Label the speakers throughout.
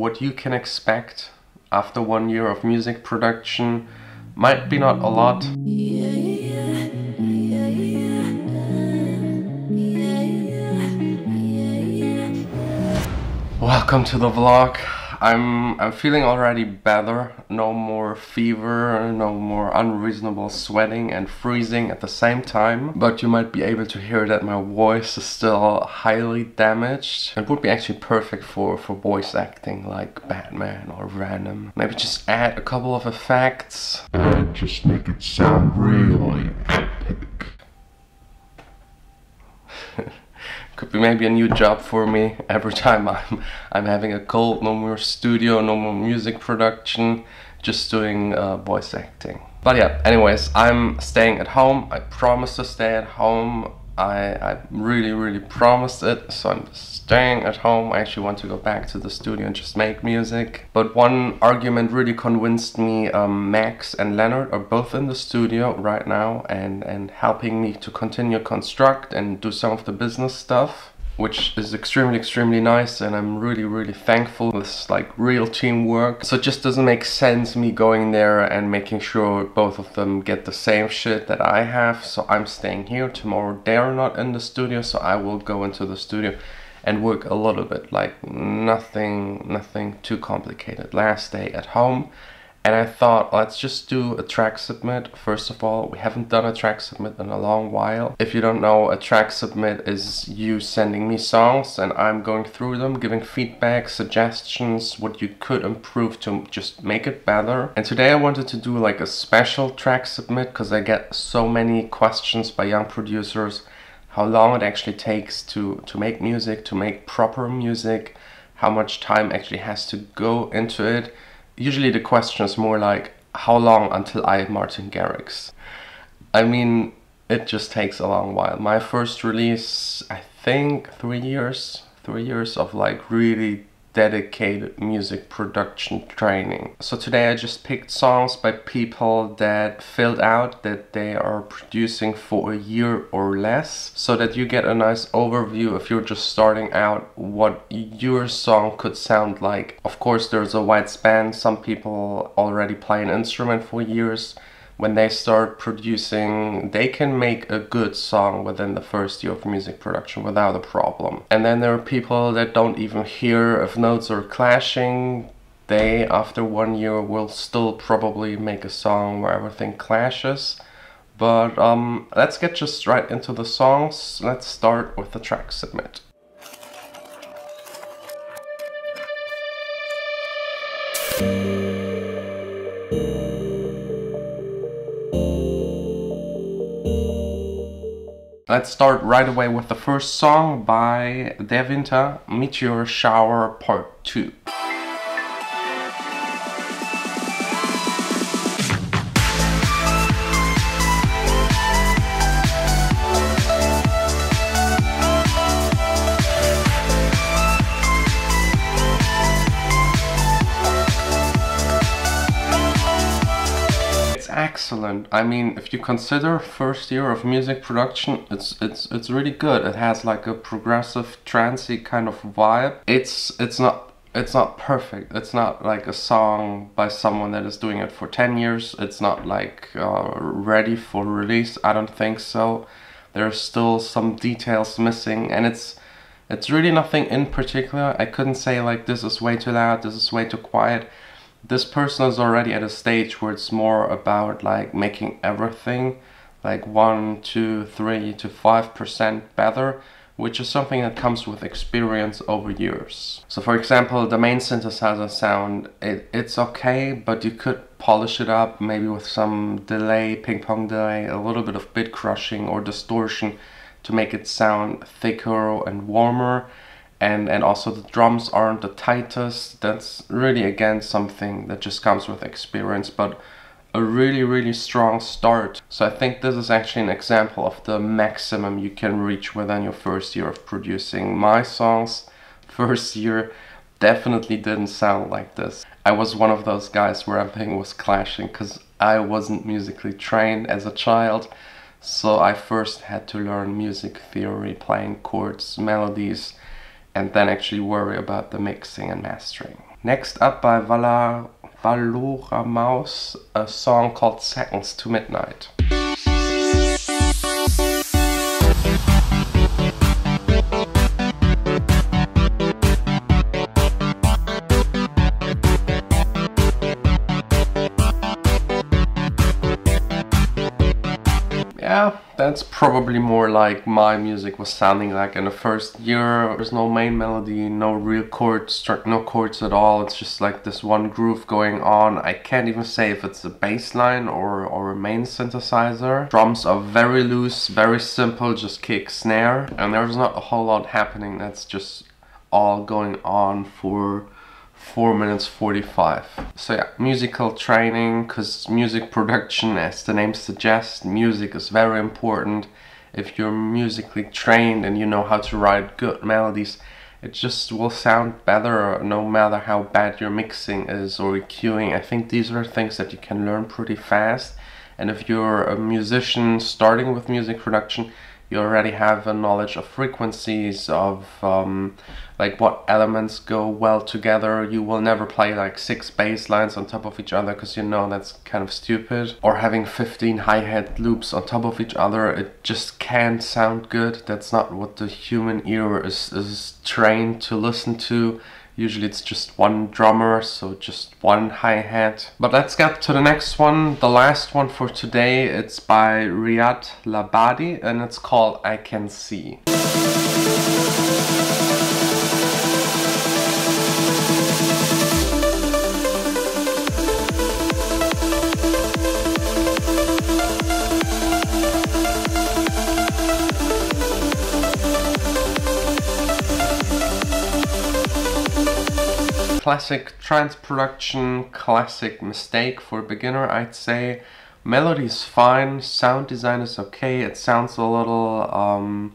Speaker 1: what you can expect after 1 year of music production might be not a lot. Welcome to the vlog. I'm feeling already better. No more fever, no more unreasonable sweating and freezing at the same time. But you might be able to hear that my voice is still highly damaged. It would be actually perfect for voice acting like Batman or Venom. Maybe just add a couple of effects and just make it sound really epic. Could be maybe a new job for me. Every time I'm having a cold, no more studio, no more music production, just doing voice acting. But yeah, anyways, I'm staying at home. I promised to stay at home. I really promised it, so I'm staying at home. I actually want to go back to the studio and just make music. But one argument really convinced me. Max and Leonard are both in the studio right now and helping me to continue construct and do some of the business stuff, which is extremely nice, and I'm really thankful. It's like real teamwork. So it just doesn't make sense me going there and making sure both of them get the same shit that I have. So I'm staying here. Tomorrow they're not in the studio, so I will go into the studio and work a little bit, like nothing too complicated. Last day at home. And I thought, let's just do a track submit. First of all, we haven't done a track submit in a long while. If you don't know, a track submit is you sending me songs and I'm going through them, giving feedback, suggestions, what you could improve to just make it better. And today I wanted to do like a special track submit because I get so many questions by young producers, how long it actually takes to make music, to make proper music, how much time actually has to go into it. Usually the question is more like, how long until I Martin Garrix? I mean, it just takes a long while. My first release, I think 3 years. 3 years of like really dedicated music production training. So today I just picked songs by people that filled out that they are producing for a year or less, so that you get a nice overview if you're just starting out what your song could sound like. Of course there's a wide span. Some people already play an instrument for years. When they start producing, they can make a good song within the first year of music production without a problem. And then there are people that don't even hear if notes are clashing. They, after 1 year, will still probably make a song where everything clashes. But let's get just right into the songs. Let's start with the track submit. Let's start right away with the first song by Devynta, Meteor Shower Part 2. Excellent. I mean, if you consider first year of music production, it's really good. It has like a progressive trancey kind of vibe. It's not perfect. It's not like a song by someone that is doing it for 10 years. It's not like ready for release. I don't think so. There's still some details missing, and it's really nothing in particular. I couldn't say like this is way too loud, this is way too quiet. This person is already at a stage where it's more about like making everything like 1, 2, 3 to 5% better, which is something that comes with experience over years. So for example, the main synthesizer sound, it's okay, but you could polish it up maybe with some delay, ping pong delay, a little bit of bit crushing or distortion to make it sound thicker and warmer. And also the drums aren't the tightest. That's really, again, something that just comes with experience, but a really strong start. So I think this is actually an example of the maximum you can reach within your first year of producing. My songs, first year, definitely didn't sound like this. I was one of those guys where everything was clashing because I wasn't musically trained as a child. So I first had to learn music theory, playing chords, melodies, and then actually worry about the mixing and mastering. Next up by Valora Mouse, a song called Seconds to Midnight. Yeah, that's probably more like my music was sounding like in the first year. There's no main melody, no real chords, no chords at all. It's just like this one groove going on. I can't even say if it's a bass line or a main synthesizer. Drums are very loose, very simple, just kick, snare. And there's not a whole lot happening. That's just all going on for 4 minutes 45. So yeah, musical training, because music production, as the name suggests, music is very important. If you're musically trained and you know how to write good melodies, it just will sound better no matter how bad your mixing is or EQing. I think these are things that you can learn pretty fast. And if you're a musician starting with music production, you already have a knowledge of frequencies, of like what elements go well together. You will never play like 6 bass lines on top of each other, because you know that's kind of stupid. Or having 15 hi-hat loops on top of each other, it just can't sound good. That's not what the human ear is trained to listen to. Usually it's just one drummer, so just one hi-hat. But let's get to the next one, the last one for today. It's by Riyad Labadi and it's called I Can See. Classic trance production, classic mistake for a beginner, I'd say. Melody's fine, sound design is okay, it sounds a little,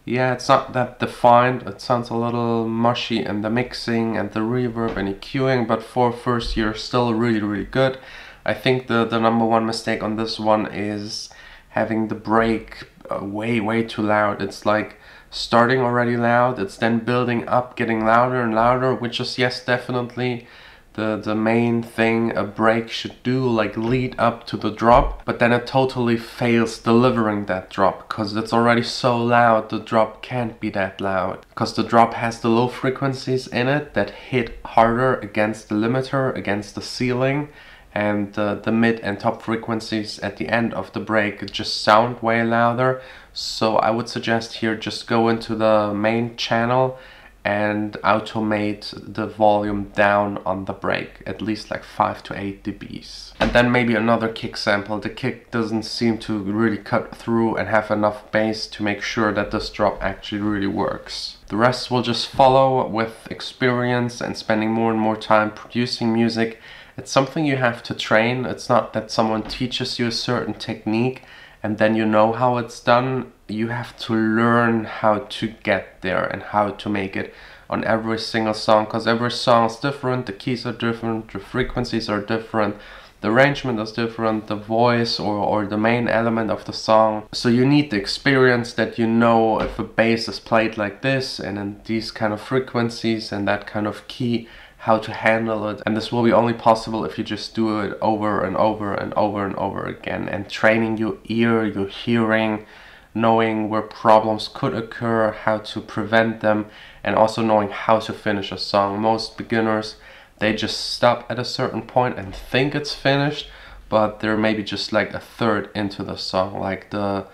Speaker 1: yeah, it's not that defined, it sounds a little mushy in the mixing and the reverb and EQing, but for first year, still really good. I think the number one mistake on this one is having the break way too loud. It's like starting already loud, it's then building up, getting louder and louder, which is, yes, definitely the main thing a break should do, like lead up to the drop, but then it totally fails delivering that drop, because it's already so loud. The drop can't be that loud, because the drop has the low frequencies in it that hit harder against the limiter, against the ceiling, and the mid and top frequencies at the end of the break just sound way louder. So I would suggest here just go into the main channel and automate the volume down on the break, at least like 5 to 8 dBs. And then maybe another kick sample. The kick doesn't seem to really cut through and have enough bass to make sure that this drop actually really works. The rest will just follow with experience and spending more and more time producing music. It's something you have to train. It's not that someone teaches you a certain technique and then you know how it's done. You have to learn how to get there and how to make it on every single song, because every song is different, the keys are different, the frequencies are different, the arrangement is different, the voice or the main element of the song. So you need the experience that you know if a bass is played like this and in these kind of frequencies and that kind of key, how to handle it. And this will be only possible if you just do it over and over and over and over again, and training your ear, your hearing, knowing where problems could occur, how to prevent them, and also knowing how to finish a song. Most beginners, they just stop at a certain point and think it's finished, but they're maybe just like a third into the song. Like the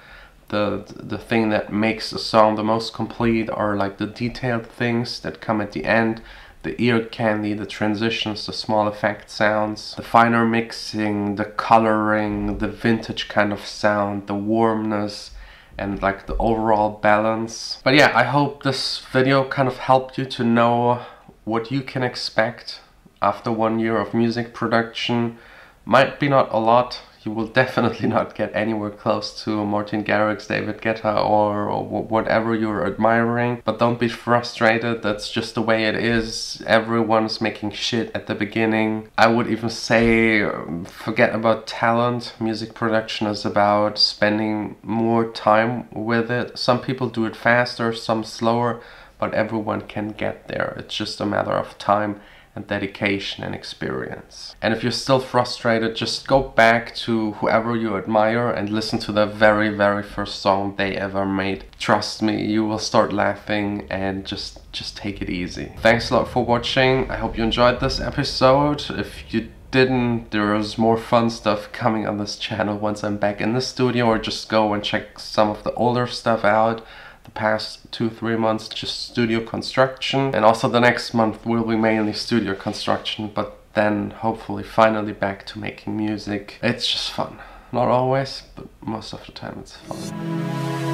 Speaker 1: thing that makes a song the most complete are like the detailed things that come at the end. The ear candy, the transitions, the small effect sounds, the finer mixing, the coloring, the vintage kind of sound, the warmness, and like the overall balance. But yeah, I hope this video kind of helped you to know what you can expect after 1 year of music production. Might be not a lot. You will definitely not get anywhere close to Martin Garrix, David Guetta, or whatever you're admiring. But don't be frustrated, that's just the way it is. Everyone's making shit at the beginning. I would even say forget about talent. Music production is about spending more time with it. Some people do it faster, some slower, but everyone can get there. It's just a matter of time and dedication and experience. And if you're still frustrated, just go back to whoever you admire and listen to the very, very first song they ever made. Trust me, you will start laughing, and just take it easy. Thanks a lot for watching. I hope you enjoyed this episode. If you didn't, there's more fun stuff coming on this channel once I'm back in the studio, or just go and check some of the older stuff out. The past 2-3 months, just studio construction, and also the next month will be mainly studio construction, but then hopefully finally back to making music. It's just fun. Not always, but most of the time it's fun.